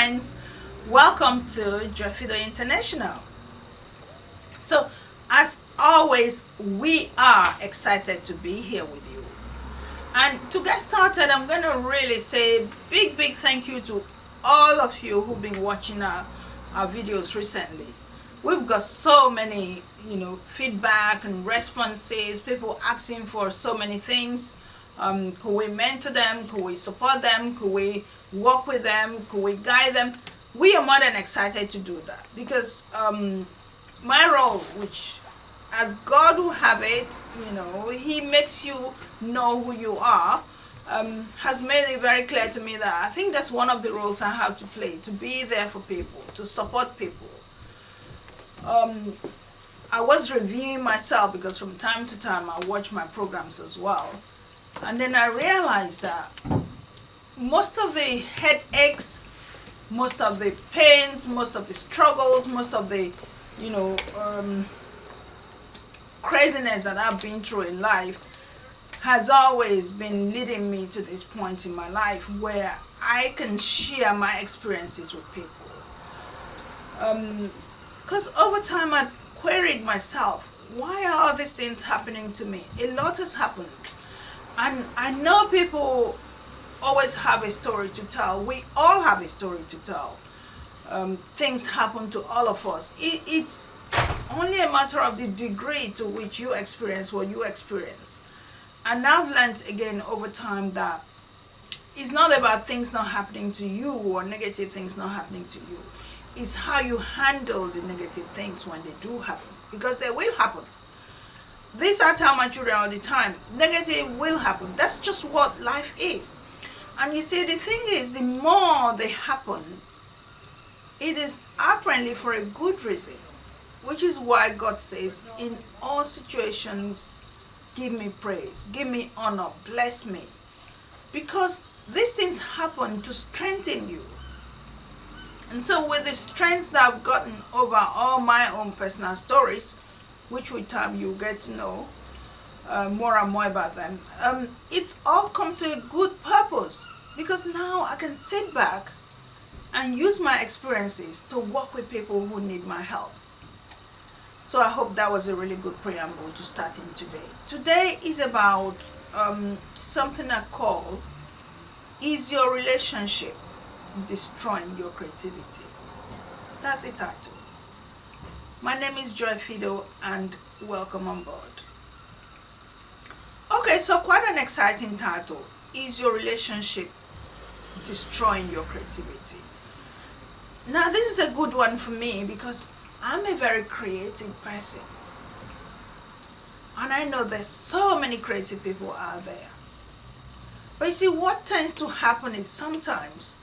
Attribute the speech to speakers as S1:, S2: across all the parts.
S1: friends, welcome to PHIDO International. So as always, we are excited to be here with you. And to get started, I'm going to really say big thank you to all of you who've been watching our videos recently. We've got so many, feedback and responses, people asking for so many things. Could we mentor them? Could we support them? Could we work with them? Could we guide them? We are more than excited to do that because my role, which as God will have it, He makes you know who you are, has made it very clear to me that I think that's one of the roles I have to play, to be there for people, to support people. I was reviewing myself because from time to time I watch my programs as well. And then I realized that most of the headaches, most of the pains, most of the struggles, most of the, craziness that I've been through in life has always been leading me to this point in my life where I can share my experiences with people. Because over time I queried myself, why are all these things happening to me? A lot has happened. And I know people always have a story to tell. We all have a story to tell. Things happen to all of us. It's only a matter of the degree to which you experience what you experience. And I've learned again over time that it's not about things not happening to you or negative things not happening to you. It's how you handle the negative things when they do happen, because they will happen. This I tell my children all the time, negative will happen. That's just what life is. And you see, the thing is, the more they happen, it is apparently for a good reason, which is why God says, in all situations, give me praise, give me honor, bless me. Because these things happen to strengthen you. And so with the strengths that I've gotten over all my own personal stories, which with time you'll get to know more and more about them, it's all come to a good purpose, because now I can sit back and use my experiences to work with people who need my help. So I hope that was a really good preamble to starting today. Today is about something I call, is your relationship destroying your creativity? That's the title. My name is PHIDO and welcome on board. Okay, so quite an exciting title. Is your relationship destroying your creativity? Now this is a good one for me because I'm a very creative person. And I know there's so many creative people out there. But you see, what tends to happen is sometimes,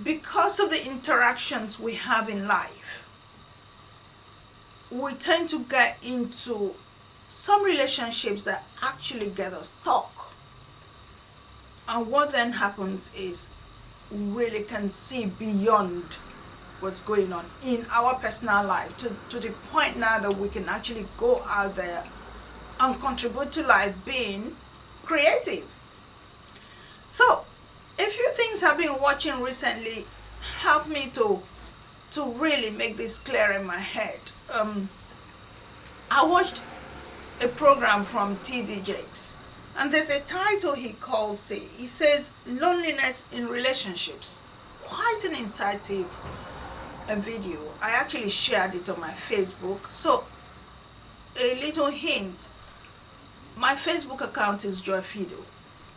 S1: because of the interactions we have in life, we tend to get into some relationships that actually get us stuck. And what then happens is we really can see beyond what's going on in our personal life to the point now that we can actually go out there and contribute to life being creative. So a few things I've been watching recently help me to really make this clear in my head. I watched a program from T.D. Jakes, and there's a title he calls it. He says, Loneliness in Relationships. Quite an insightful video. I actually shared it on my Facebook. So a little hint, my Facebook account is PHIDO,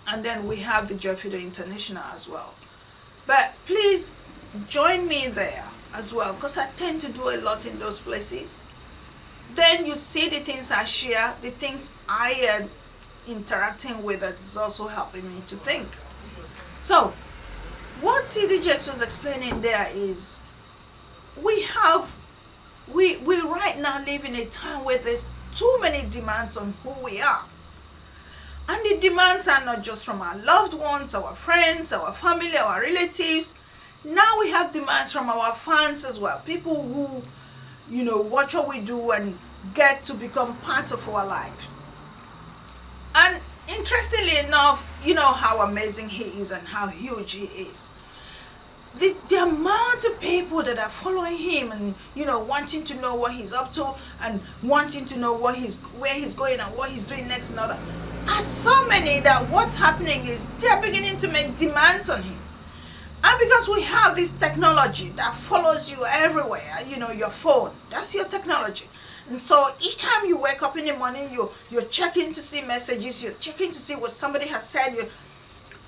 S1: and then we have the PHIDO International as well. But please join me there as well, because I tend to do a lot in those places. Then you see the things I share, the things I am interacting with, that is also helping me to think. So what T.D. Jakes was explaining there is, we right now live in a time where there's too many demands on who we are. And the demands are not just from our loved ones, our friends, our family, our relatives. Now we have demands from our fans as well. People who, watch what we do and get to become part of our life. And interestingly enough, you know how amazing he is and how huge he is. the amount of people that are following him and wanting to know what he's up to and wanting to know where he's going and what he's doing next and all that are so many that what's happening is they're beginning to make demands on him. And because we have this technology that follows you everywhere, your phone, that's your technology. And so each time you wake up in the morning, you're checking to see messages, you're checking to see what somebody has said.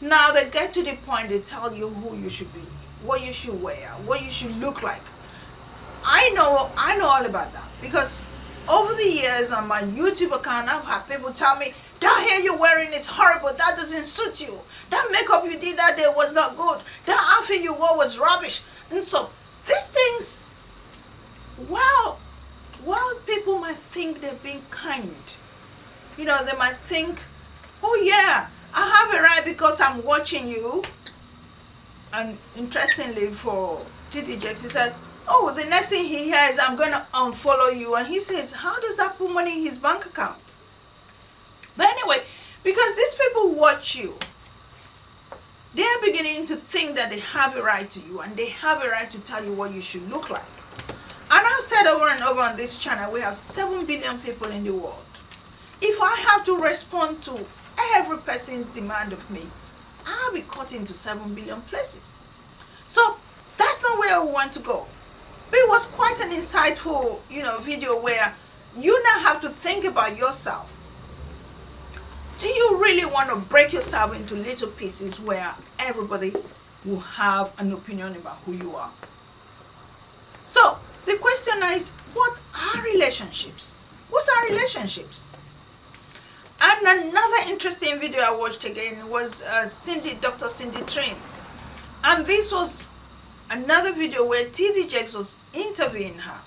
S1: Now they get to the point they tell you who you should be, what you should wear, what you should look like. I know all about that because over the years on my YouTube account, I've had people tell me, that hair you're wearing is horrible, that doesn't suit you. That makeup you did that day was not good. That outfit you wore was rubbish. And so these things, while people might think they're being kind, they might think, oh yeah, I have a right because I'm watching you. And interestingly for TD Jakes, he said, oh, the next thing he hears, I'm going to unfollow you. And he says, how does that put money in his bank account? But anyway, because these people watch you, they are beginning to think that they have a right to you and they have a right to tell you what you should look like. And I've said over and over on this channel, we have 7 billion people in the world. If I have to respond to every person's demand of me, I'll be cut into 7 billion places. So that's not where we want to go. But it was quite an insightful, video where you now have to think about yourself. Do you really want to break yourself into little pieces where everybody will have an opinion about who you are? So the question is, what are relationships? What are relationships? And another interesting video I watched again was Dr. Cindy Trim. And this was another video where TD Jakes was interviewing her.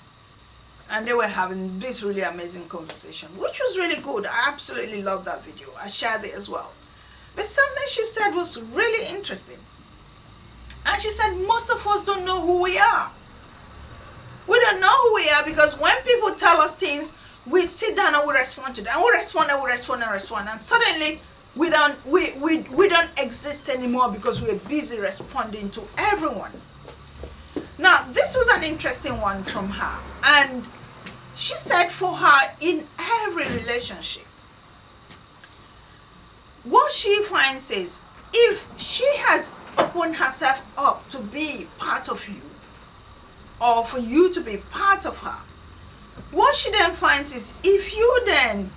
S1: And they were having this really amazing conversation, which was really good. I absolutely loved that video. I shared it as well. But something she said was really interesting. And she said, most of us don't know who we are. We don't know who we are because when people tell us things, we sit down and we respond to them. And we respond and we respond and respond. And suddenly, we don't exist anymore because we're busy responding to everyone. Now, this was an interesting one from her. And she said for her, in every relationship, what she finds is, if she has opened herself up to be part of you, or for you to be part of her, what she then finds is, if you then,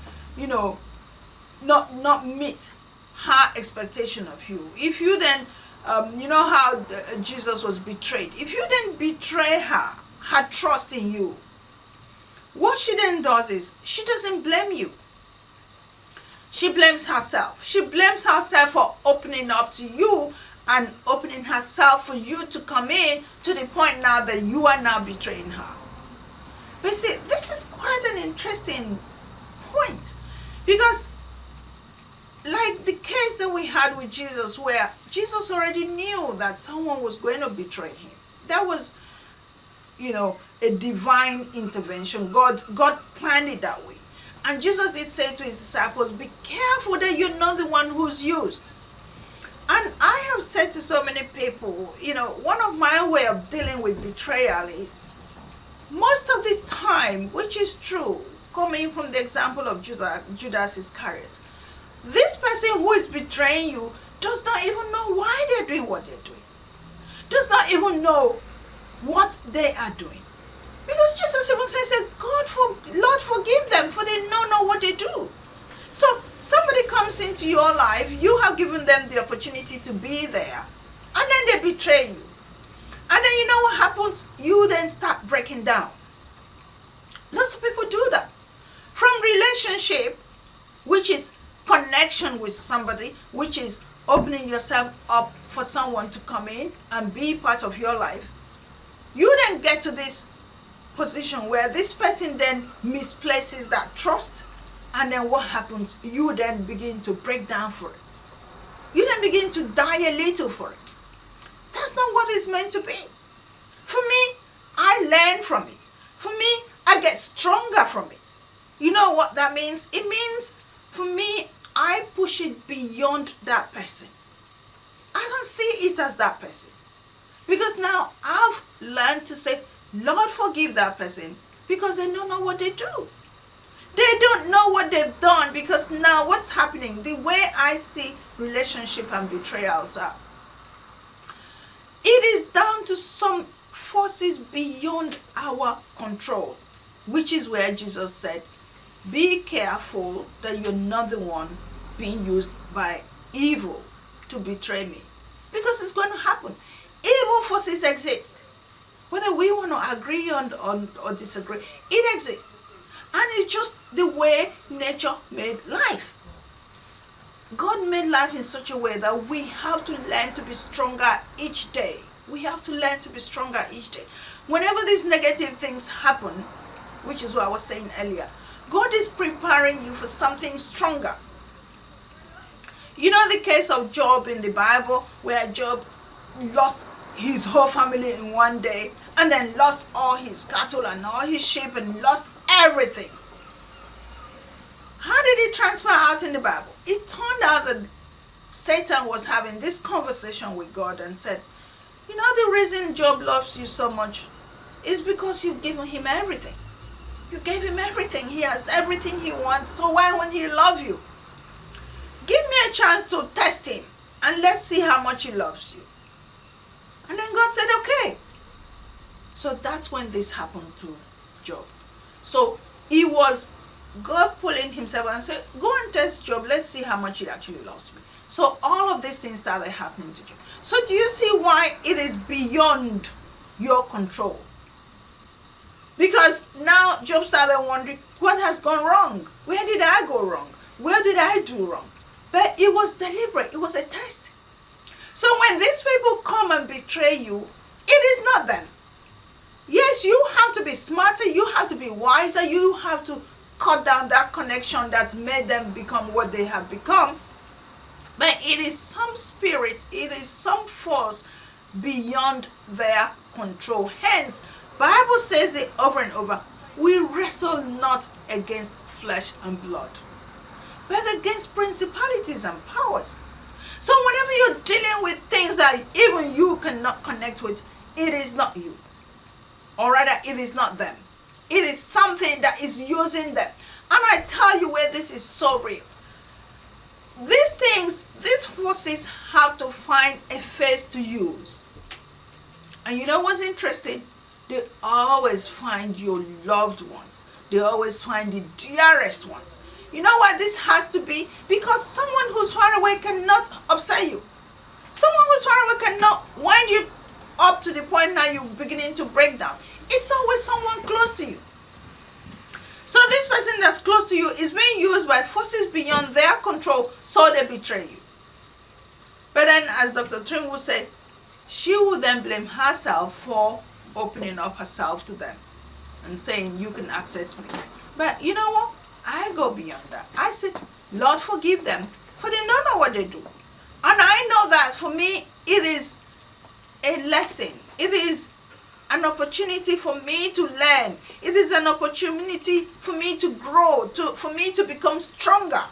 S1: not meet her expectation of you, if you then, how Jesus was betrayed, if you then betray her trust in you, what she then does is, she doesn't blame you. She blames herself. She blames herself for opening up to you and opening herself for you to come in to the point now that you are now betraying her. But see, this is quite an interesting point, because like the case that we had with Jesus, where Jesus already knew that someone was going to betray him. That was, a divine intervention. God planned it that way. And Jesus did say to his disciples, be careful that you're not the one who's used. And I have said to so many people, one of my way of dealing with betrayal is, most of the time, which is true, coming from the example of Judas Iscariot, this person who is betraying you does not even know why they're doing what they're doing. Does not even know what they are doing. Because Jesus even says, Lord, forgive them, for they know not what they do. So somebody comes into your life, you have given them the opportunity to be there, and then they betray you. And then you know what happens? You then start breaking down. Lots of people do that. From relationship, which is connection with somebody, which is opening yourself up for someone to come in and be part of your life, you then get to this position where this person then misplaces that trust, and then what happens? You then begin to break down for it. You then begin to die a little for it. That's not what it's meant to be. For me, I learn from it. For me, I get stronger from it. You know what that means? It means, for me, I push it beyond that person. I don't see it as that person. Because now I've learned to say, Lord, forgive that person, because they don't know what they do. They don't know what they've done, because now what's happening, the way I see relationship and betrayals are, it is down to some forces beyond our control, which is where Jesus said, be careful that you're not the one being used by evil to betray me. Because it's going to happen. Evil forces exist. Whether we want to agree or disagree, it exists. And it's just the way nature made life. God made life in such a way that we have to learn to be stronger each day. We have to learn to be stronger each day. Whenever these negative things happen, which is what I was saying earlier, God is preparing you for something stronger. You know the case of Job in the Bible, where Job lost his whole family in one day, and then lost all his cattle and all his sheep and lost everything. How did it transpire out in the Bible? It turned out that Satan was having this conversation with God and said, you know, the reason Job loves you so much is because you've given him everything. You gave him everything. He has everything he wants. So why won't he love you? Give me a chance to test him, and let's see how much he loves you. And then God said, okay. So that's when this happened to Job. So it was God pulling himself and said, go and test Job. Let's see how much he actually loves me. So all of these things started happening to Job. So do you see why it is beyond your control? Because now Job started wondering, what has gone wrong? Where did I go wrong? Where did I do wrong? But it was deliberate. It was a test. So when these people come and betray you, it is not them. Yes, you have to be smarter. You have to be wiser. You have to cut down that connection that made them become what they have become. But it is some spirit, it is some force beyond their control. Hence, Bible says it over and over, we wrestle not against flesh and blood, but against principalities and powers. So whenever you're dealing with things that even you cannot connect with, it is not you. Or rather, it is not them. It is something that is using them. And I tell you where this is so real. These things, these forces have to find a face to use. And you know what's interesting? They always find your loved ones. They always find the dearest ones. You know what this has to be? Because someone who's far away cannot upset you. Someone who's far away cannot wind you up to the point now you're beginning to break down. It's always someone close to you. So this person that's close to you is being used by forces beyond their control, so they betray you. But then, as Dr. Trim would say, she would then blame herself for opening up herself to them and saying, you can access me. But you know what? I go beyond that. I say, Lord, forgive them, for they don't know what they do. And I know that for me, it is a lesson. It is an opportunity for me to learn. It is an opportunity for me to grow, for me to become stronger.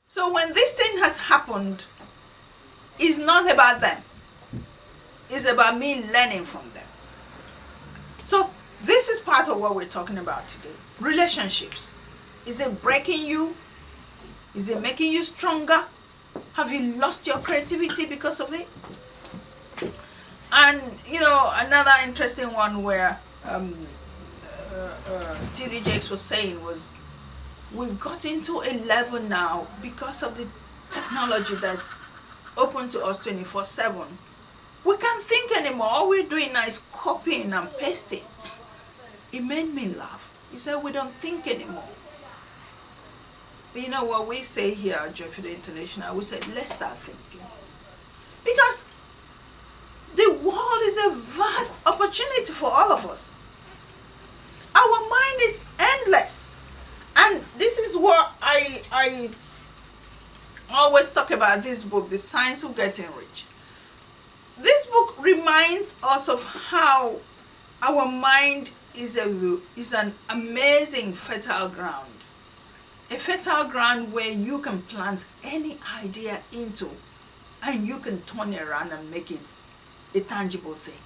S1: So when this thing has happened, it's not about them. It's about me learning from them. So this is part of what we're talking about today. Relationships. Is it breaking you? Is it making you stronger? Have you lost your creativity because of it? And, you know, another interesting one where T.D. Jakes was saying was, we've got into a level now because of the technology that's open to us 24/7. We can't think anymore. All we're doing now is copying and pasting. It made me laugh. He said, we don't think anymore. But you know what we say here at PHIDO International? We say, let's start thinking. Because the world is a vast opportunity for all of us. Our mind is endless. And this is what I always talk about this book, The Science of Getting Rich. This book reminds us of how our mind is an amazing fertile ground. A fertile ground where you can plant any idea into and you can turn it around and make it the tangible thing.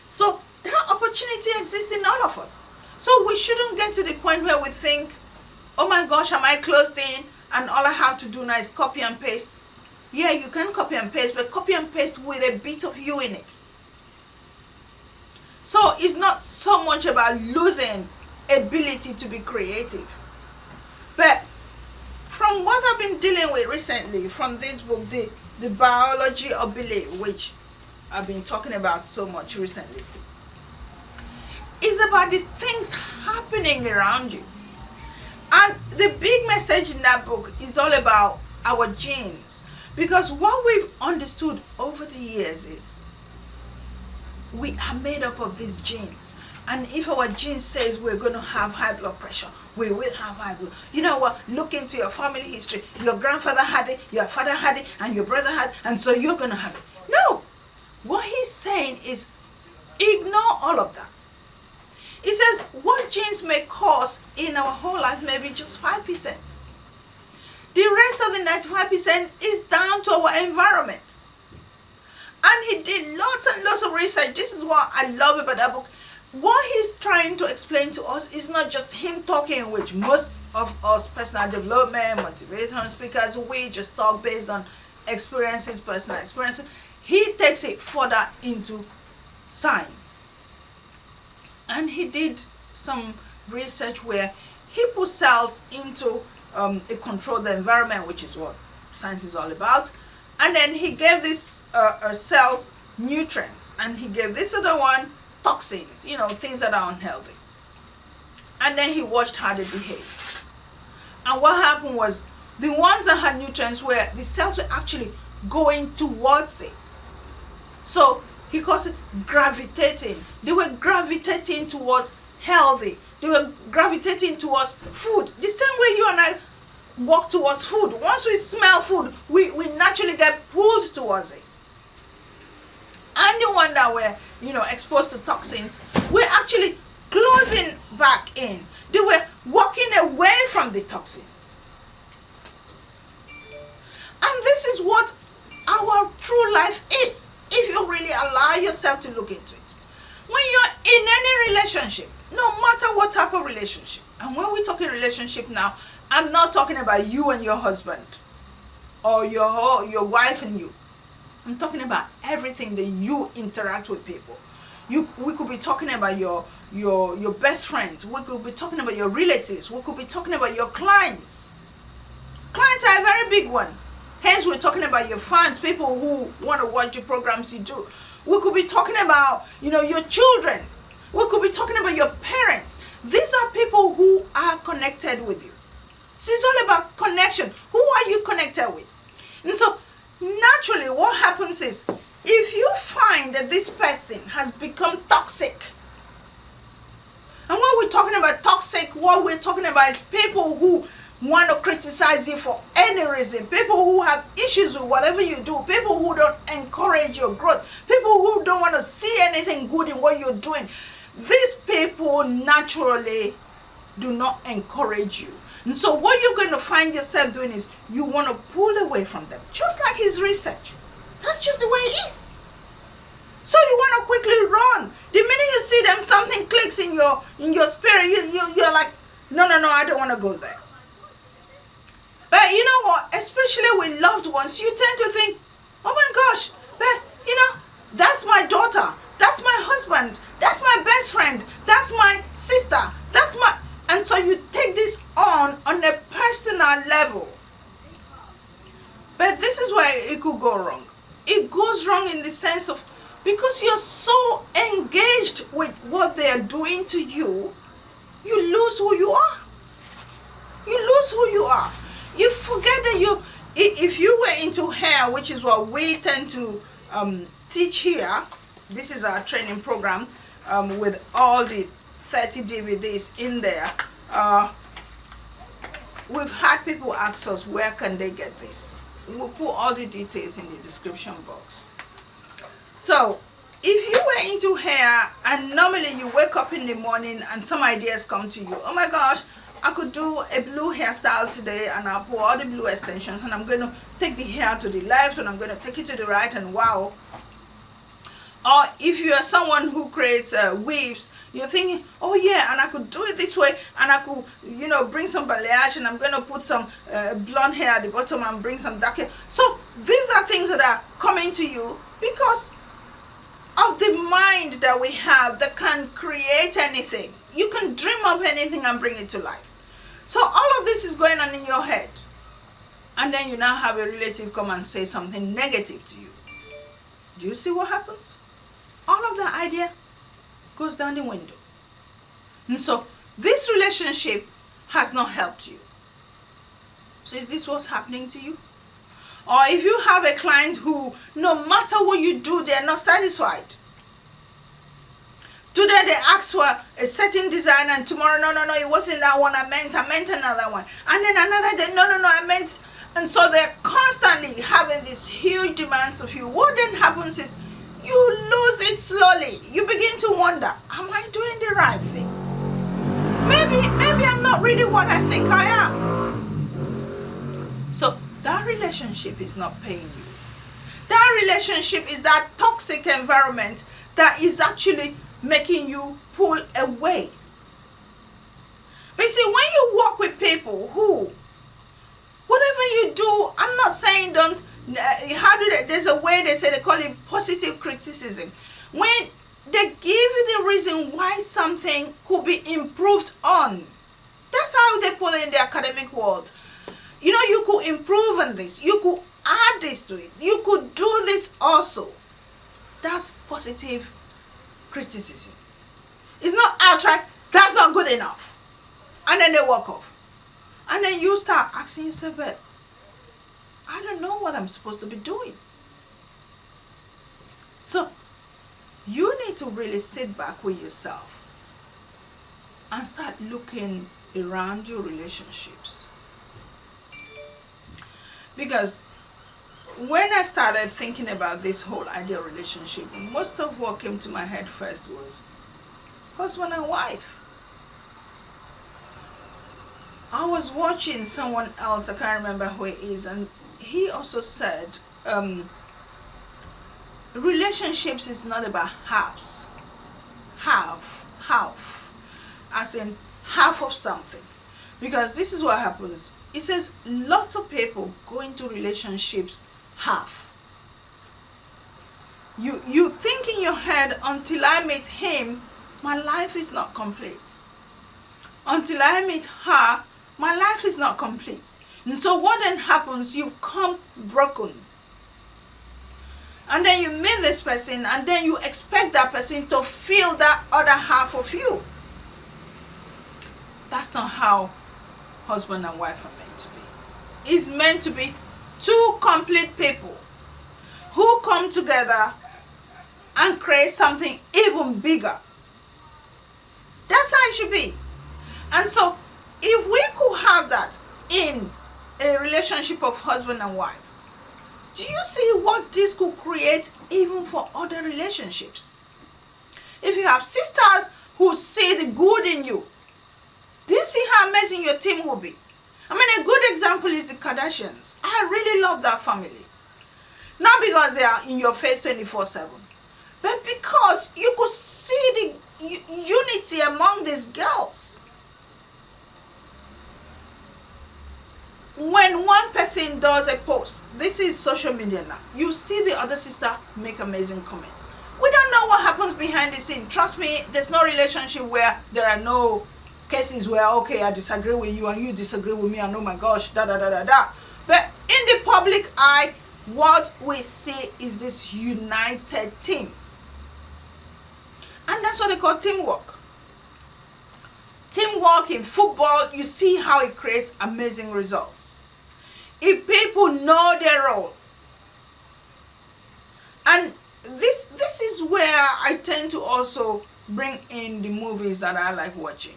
S1: So that opportunity exists in all of us. So we shouldn't get to the point where we think, oh my gosh, am I closed in and all I have to do now is copy and paste? Yeah, you can copy and paste, but copy and paste with a bit of you in it. So it's not so much about losing ability to be creative. But from what I've been dealing with recently, from this book, the biology of belief, which I've been talking about so much recently, is about the things happening around you. And the big message in that book is all about our genes. Because what we've understood over the years is we are made up of these genes. And if our gene says we're going to have high blood pressure, we will have high blood. You know what? Look into your family history. Your grandfather had it, your father had it, and your brother had it, and so you're going to have it. No. What he's saying is ignore all of that. He says what genes may cause in our whole life may be just 5%. The rest of the 95% is down to our environment. And he did lots and lots of research. This is what I love about that book. What he's trying to explain to us is not just him talking, which most of us personal development, motivational speakers, we just talk based on experiences, personal experiences. He takes it further into science. And he did some research where he put cells into a controlled environment, which is what science is all about. And then he gave these cells nutrients, and he gave this other one toxins, things that are unhealthy. And then he watched how they behave. And what happened was the ones that had nutrients were the cells were actually going towards it. So he calls it gravitating. They were gravitating towards healthy. They were gravitating towards food. The same way you and I walk towards food. Once we smell food, we naturally get pulled towards it. And the one that were, exposed to toxins, we're actually closing back in. They were walking away from the toxins. And this is what our true life is, if you really allow yourself to look into it. When you're in any relationship, no matter what type of relationship, and when we're talking relationship now, I'm not talking about you and your husband or your wife and you. I'm talking about everything that you interact with people. We could be talking about your best friends. We could be talking about your relatives. We could be talking about your clients. Clients are a very big one. Hence, we're talking about your fans, people who want to watch the programs you do. We could be talking about, your children. We could be talking about your parents. These are people who are connected with you. So it's all about connection. Who are you connected with? And so naturally what happens is, if you find that this person has become toxic, and when we're talking about toxic, what we're talking about is people who want to criticize you for any reason, people who have issues with whatever you do, people who don't encourage your growth, people who don't want to see anything good in what you're doing. These people naturally do not encourage you. And so what you're going to find yourself doing is you want to pull away from them. Just like his research. That's just the way it is. So you want to quickly run. The minute you see them, something clicks in your spirit. You're like, no, I don't want to go there. But you know what? Especially with loved ones, you tend to think, oh my gosh, but that's my daughter. That's my husband. That's my best friend. That's my sister. And so you take this on a personal level. But this is where it could go wrong. It goes wrong in the sense of, because you're so engaged with what they are doing to you, you lose who you are. You lose who you are. You forget that if you were into hair, which is what we tend to teach here, this is our training program with all the 30 DVDs in there. We've had people ask us, where can they get this? We'll put all the details in the description box. So if you were into hair and normally you wake up in the morning and some ideas come to you, oh my gosh, I could do a blue hairstyle today, and I'll put all the blue extensions, and I'm going to take the hair to the left and I'm going to take it to the right, and wow. Or if you are someone who creates weaves, you're thinking, oh yeah, and I could do it this way, and I could, bring some balayage, and I'm going to put some blonde hair at the bottom and bring some dark hair. So these are things that are coming to you because of the mind that we have that can create anything. You can dream up anything and bring it to life. So all of this is going on in your head. And then you now have a relative come and say something negative to you. Do you see what happens? All of that idea goes down the window. And so this relationship has not helped you. So is this what's happening to you? Or if you have a client who, no matter what you do, they're not satisfied. Today they ask for a certain design, and tomorrow, no, it wasn't that one I meant another one. And then another day, no, I meant. And so they're constantly having these huge demands of you. What then happens is you lose it slowly. You begin to wonder, am I doing the right thing? Maybe I'm not really what I think I am. So that relationship is not paying you. That relationship is that toxic environment that is actually making you pull away. But you see, when you work with people who, whatever you do, I'm not saying don't, there's a way they say, they call it positive criticism. When they give you the reason why something could be improved on. That's how they put it in the academic world. You could improve on this. You could add this to it. You could do this also. That's positive criticism. It's not outright, that's not good enough. And then they walk off. And then you start asking yourself, but I don't know what I'm supposed to be doing. So you need to really sit back with yourself and start looking around your relationships. Because when I started thinking about this whole ideal relationship, most of what came to my head first was husband and wife. I was watching someone else, I can't remember who it is, and he also said, relationships is not about halves. Half. As in half of something. Because this is what happens. It says lots of people go into relationships half. You think in your head, until I meet him, my life is not complete. Until I meet her, my life is not complete. And so what then happens? You come broken. And then you meet this person, and then you expect that person to feel that other half of you. That's not how husband and wife are meant to be. It's meant to be two complete people who come together and create something even bigger. That's how it should be. And so if we could have that in a relationship of husband and wife, do you see what this could create even for other relationships? If you have sisters who see the good in you, do you see how amazing your team will be? I mean, a good example is the Kardashians. I really love that family. Not because they are in your face 24/7, but because you could see the unity among these girls. When one person does a post, this is social media now, you see the other sister make amazing comments. We don't know what happens behind the scene. Trust me, there's no relationship where there are no cases where, okay, I disagree with you and you disagree with me, and oh my gosh, da. But in the public eye, what we see is this united team. And that's what they call teamwork. Teamwork in football, you see how it creates amazing results. If people know their role. And this is where I tend to also bring in the movies that I like watching.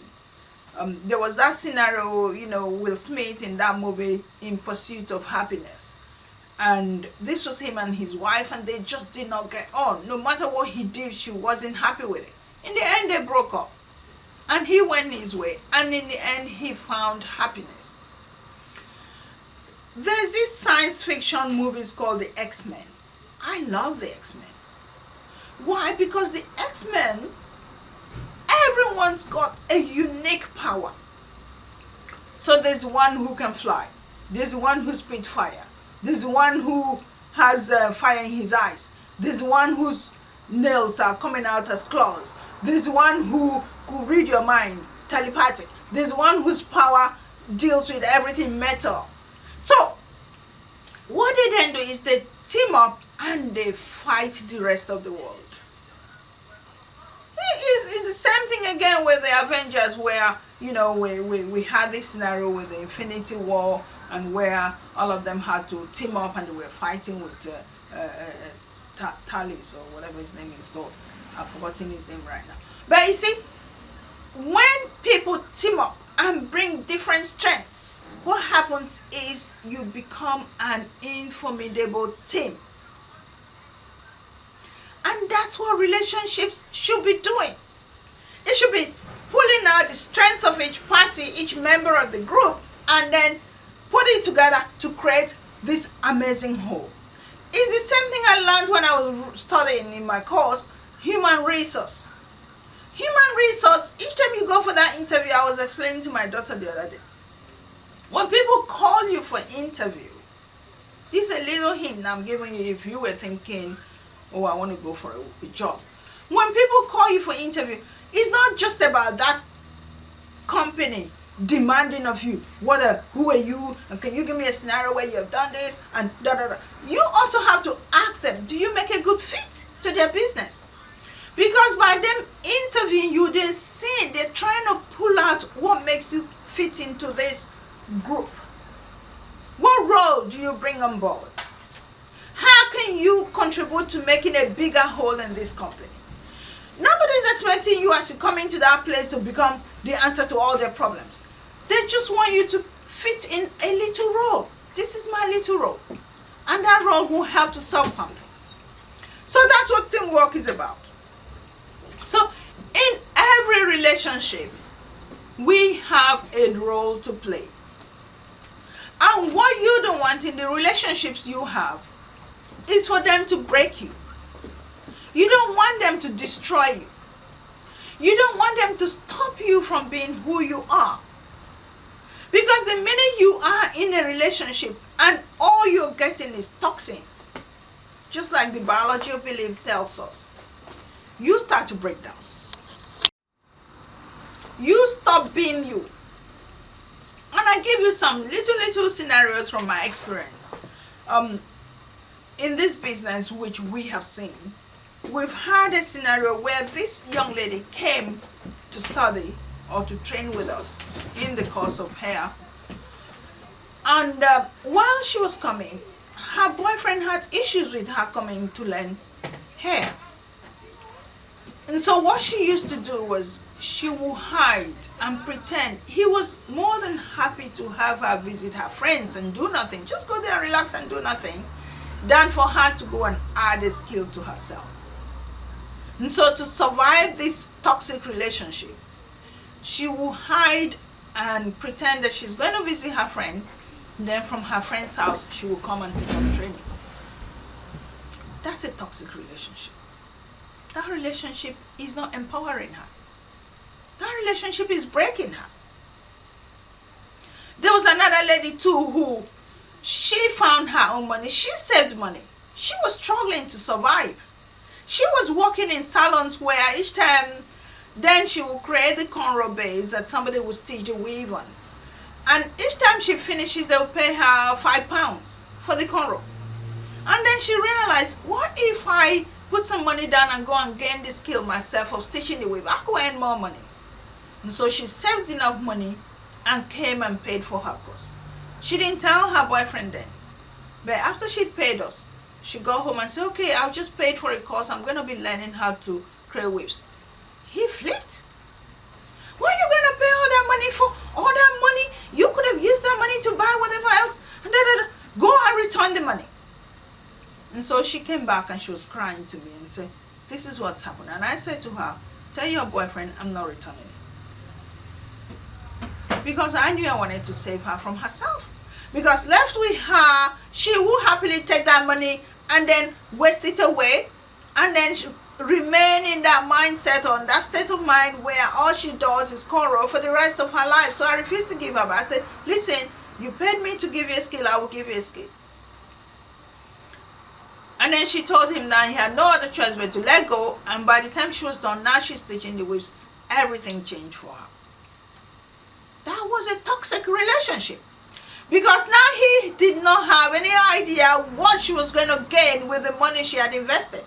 S1: There was that scenario, Will Smith in that movie, In Pursuit of Happiness. And this was him and his wife, and they just did not get on. No matter what he did, she wasn't happy with it. In the end, they broke up. And he went his way. And in the end, he found happiness. There's this science fiction movies called the X-Men. I love the X-Men. Why? Because the X-Men, everyone's got a unique power. So there's one who can fly. There's one who spits fire. There's one who has fire in his eyes. There's one whose nails are coming out as claws. There's one who could read your mind, telepathic. There's one whose power deals with everything metal. So what they then do is they team up and they fight the rest of the world. It's the same thing again with the Avengers, where we had this scenario with the Infinity War, and where all of them had to team up and they were fighting with Talis, or whatever his name is called. I've forgotten his name right now. But you see, when people team up and bring different strengths, what happens is you become an formidable team. And that's what relationships should be doing. It should be pulling out the strengths of each party, each member of the group, and then putting it together to create this amazing whole. It's the same thing I learned when I was studying in my course, human resource. Human resource, each time you go for that interview, I was explaining to my daughter the other day. When people call you for interview, this is a little hint I'm giving you if you were thinking, oh, I want to go for a job. When people call you for interview, it's not just about that company demanding of you, who are you, and can you give me a scenario where you have done this, and da da da. You also have to ask them, do you make a good fit to their business? Because by them interviewing you, they're trying to pull out what makes you fit into this group. What role do you bring on board? How can you contribute to making a bigger whole in this company? Nobody's expecting you as you come into that place to become the answer to all their problems. They just want you to fit in a little role. This is my little role. And that role will help to solve something. So that's what teamwork is about. So in every relationship, we have a role to play. And what you don't want in the relationships you have is for them to break you. You don't want them to destroy you. You don't want them to stop you from being who you are. Because the minute you are in a relationship and all you're getting is toxins, just like the biology of belief tells us, you start to break down. You stop being you. And I give you some little scenarios from my experience. In this business, which we have seen, we've had a scenario where this young lady came to study or to train with us in the course of hair. And while she was coming, her boyfriend had issues with her coming to learn hair. And so what she used to do was she would hide and pretend. He was more than happy to have her visit her friends and do nothing. Just go there, relax and do nothing, than for her to go and add a skill to herself. And so to survive this toxic relationship, she will hide and pretend that she's going to visit her friend. Then from her friend's house, she will come and take up training. That's a toxic relationship. That relationship is not empowering her. That relationship is breaking her. There was another lady too who, she found her own money. She saved money. She was struggling to survive. She was working in salons where each time, then she would create the cornrow base that somebody would stitch the weave on. And each time she finishes, they'll pay her £5 for the cornrow. And then she realized, what if I put some money down and go and gain the skill myself of stitching the weave? I could earn more money. And so she saved enough money and came and paid for her course. She didn't tell her boyfriend then. But after she'd paid us, she got home and said, okay, I've just paid for a course. I'm going to be learning how to create weaves. He flipped. What are you going to pay all that money for? All that money? You could have used that money to buy whatever else. Go and return the money. And so she came back and she was crying to me and said, this is what's happened. And I said to her, tell your boyfriend I'm not returning it. Because I knew I wanted to save her from herself. Because left with her, she will happily take that money and then waste it away. And then remain in that mindset, or that state of mind where all she does is cornrow for the rest of her life. So I refused to give her. But I said, listen, you paid me to give you a skill, I will give you a skill. And then she told him that he had no other choice but to let go. And by the time she was done, now she's stitching the whips. Everything changed for her. That was a toxic relationship. Because now he did not have any idea what she was going to gain with the money she had invested.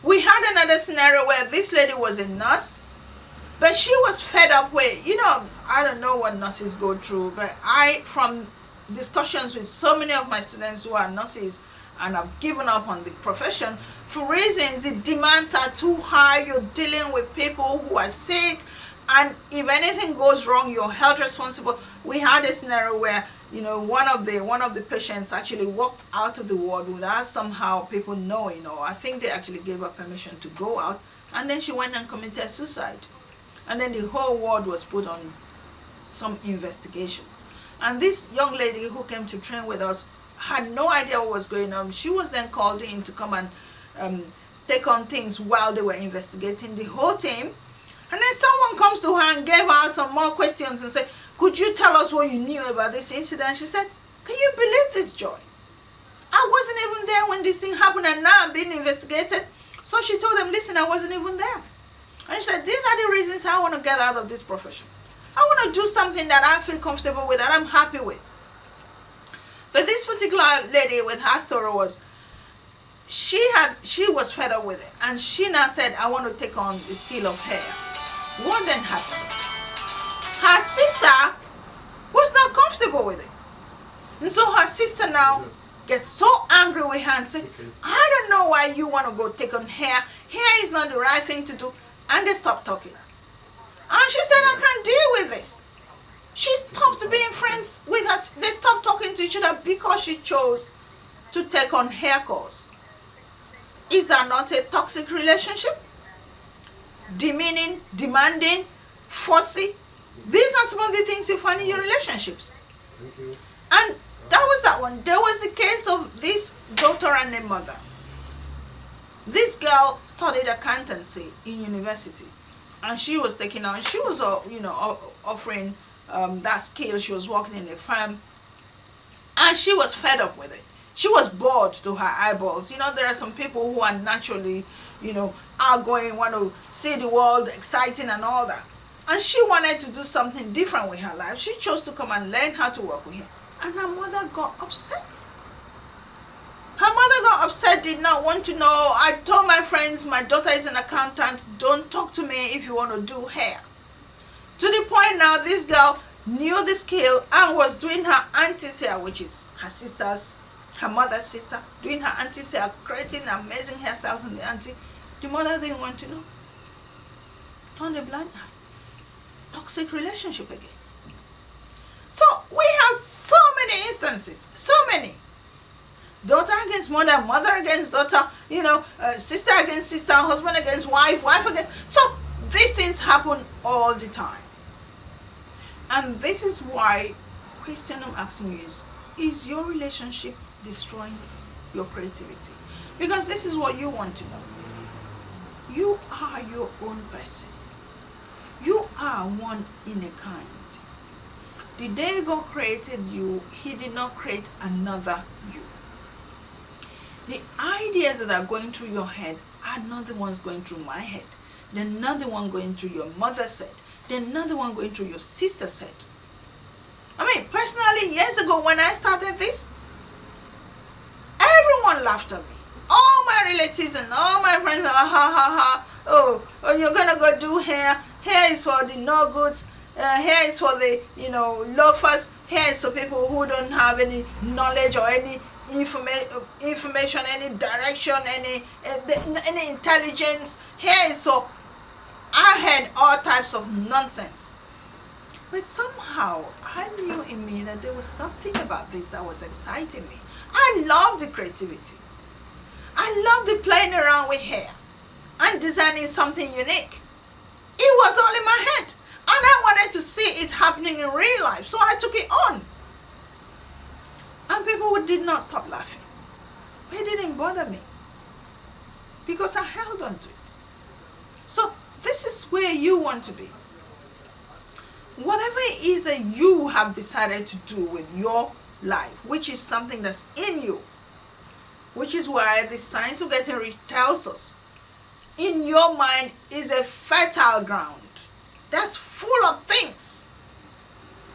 S1: We had another scenario where this lady was a nurse, but she was fed up with, I don't know what nurses go through, but from discussions with so many of my students who are nurses and have given up on the profession for reasons, the demands are too high. You're dealing with people who are sick, and if anything goes wrong, you're held responsible. We had a scenario where one of the patients actually walked out of the ward without somehow people knowing, or I think they actually gave her permission to go out, and then she went and committed suicide. And then the whole ward was put on some investigation. And this young lady who came to train with us had no idea what was going on. She was then called in to come and take on things while they were investigating the whole team. And then someone comes to her and gave her some more questions and said, could you tell us what you knew about this incident? She said, can you believe this, Joy? I wasn't even there when this thing happened, and now I'm being investigated. So she told them, listen, I wasn't even there. And she said, these are the reasons I want to get out of this profession. I want to do something that I feel comfortable with, that I'm happy with. But this particular lady, with her story, was she was fed up with it, and she now said, I want to take on the skill of hair. What then happened? Her sister was not comfortable with it. And so her sister now gets so angry with her and says, I don't know why you want to go take on hair. Hair is not the right thing to do. And they stopped talking. And she said, I can't deal with this. She stopped being friends with her. They stopped talking to each other because she chose to take on hair course. Is that not a toxic relationship? Demeaning, demanding, fussy. These are some of the things you find in your relationships. And that was that one. There was the case of this daughter and a mother. This girl studied accountancy in university, and she was offering that skill. She was working in a firm, and she was fed up with it. She was bored to her eyeballs. There are some people who are naturally, outgoing, want to see the world, exciting and all that. And she wanted to do something different with her life. She chose to come and learn how to work with him. And her mother got upset. Her mother got upset, did not want to know. I told my friends, my daughter is an accountant. Don't talk to me if you want to do hair. To the point now, this girl knew the skill and was doing her auntie's hair, which is her mother's sister, doing her auntie's hair, creating amazing hairstyles on the auntie. The mother didn't want to know. Turned a blind eye. Toxic relationship again. So we have so many instances, so many. Daughter against mother, mother against daughter, sister against sister, husband against wife, wife against. So these things happen all the time. And this is why question I'm asking you is your relationship destroying your creativity? Because this is what you want to know. You are your own person. You are one in a kind. The day God created you, He did not create another you. The ideas that are going through your head are not the ones going through my head. They're not the one going through your mother's head. They're not the one going through your sister's head. Personally, years ago when I started this, everyone laughed at me. All my relatives and all my friends are ha ha ha. Oh, you're gonna go do hair. Hair is for the no goods. Hair is for the loafers. Hair is for people who don't have any knowledge or any information, any direction, any intelligence. Hair is so. I had all types of nonsense. But somehow I knew in me that there was something about this that was exciting me. I loved the creativity. I loved the playing around with hair and designing something unique. It was all in my head. And I wanted to see it happening in real life. So I took it on. And people did not stop laughing. But it didn't bother me. because I held on to it. So this is where you want to be. Whatever it is that you have decided to do with your life, which is something that's in you, which is why the science of getting rich tells us, in your mind is a fertile ground that's full of things.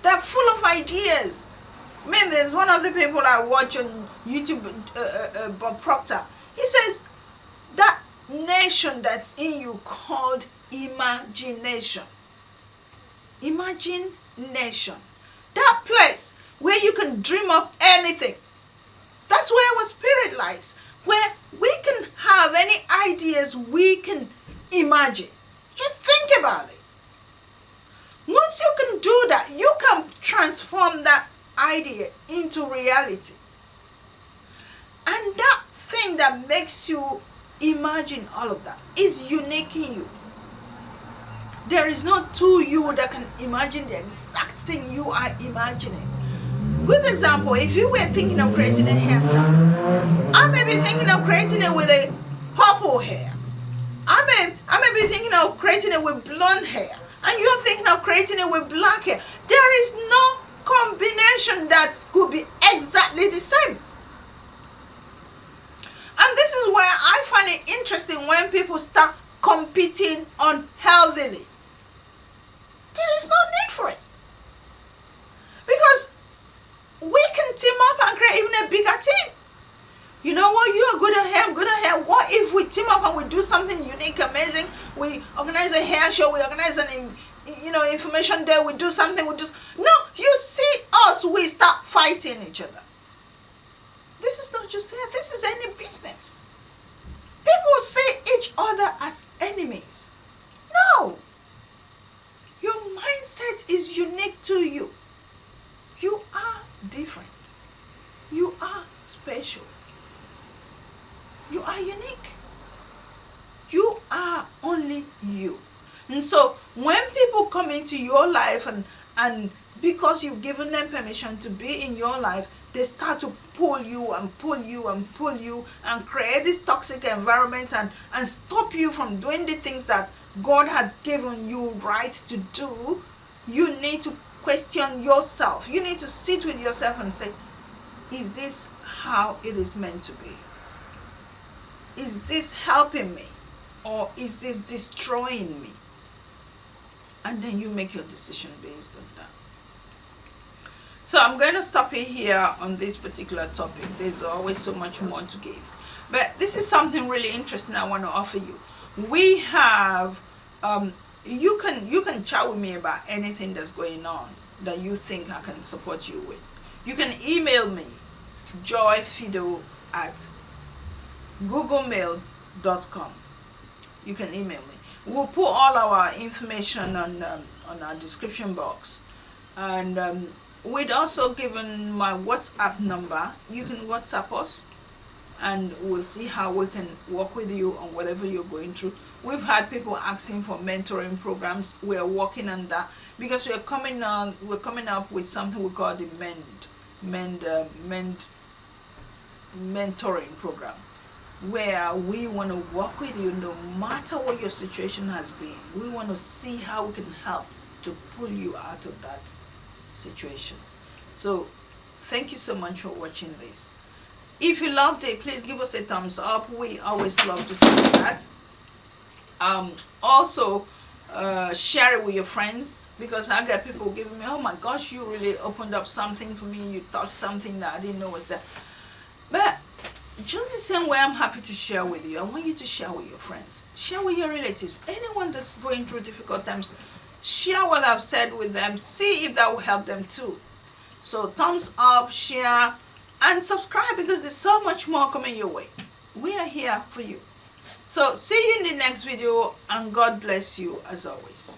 S1: They're full of ideas. I mean, there's one of the people I watch on YouTube, Bob Proctor. He says that nation that's in you called imagination. Imagination. That place where you can dream up anything. That's where our spirit lies. Where we can have any ideas we can imagine. Just think about it. Once you can do that, you can transform that idea into reality. And that thing that makes you imagine all of that is unique in you. There is no two you that can imagine the exact thing you are imagining. Good example, if you were thinking of creating a hairstyle, I may be thinking of creating it with a purple hair. I may be thinking of creating it with blonde hair. And you're thinking of creating it with black hair. There is no combination that could be exactly the same. And this is where I find it interesting when people start competing unhealthily. There is no need for it. Because we can team up and create even a bigger team. You know what? You are good at hair, I'm good at hair. What if we team up and we do something unique, amazing? We organize a hair show, we organize an information day, we do something, no, you see us, we start fighting each other. This is not just hair, this is any business. People see each other as enemies. No. Your mindset is unique to you. You are different. You are special. You are unique. You are only you. And so when people come into your life and because you've given them permission to be in your life, they start to pull you and pull you and pull you and create this toxic environment and stop you from doing the things that God has given you right to do. You need to question yourself. You need to sit with yourself and say, is this how it is meant to be? Is this helping me? Or is this destroying me? And then you make your decision based on that. So I'm going to stop it here on this particular topic. There's always so much more to give. But this is something really interesting I want to offer you. We have, you can chat with me about anything that's going on that you think I can support you with. You can email me, joyfido@googlemail.com. You can email me. We'll put all our information on our description box. And we'd also given my WhatsApp number. You can WhatsApp us and we'll see how we can work with you on whatever you're going through. We've had people asking for mentoring programs. We're working on that because we're coming up with something we call the mentoring program, where we want to work with you no matter what your situation has been. We want to see how we can help to pull you out of that situation. So thank you so much for watching this. If you loved it, please give us a thumbs up. We always love to see that. Also share it with your friends, because I get people giving me, oh my gosh, you really opened up something for me, you touched something that I didn't know was there. But just the same way I'm happy to share with you, I want you to share with your friends, share with your relatives, anyone that's going through difficult times. Share what I've said with them, see if that will help them too. So thumbs up, share, and subscribe, because there's so much more coming your way. We are here for you. So see you in the next video, and God bless you as always.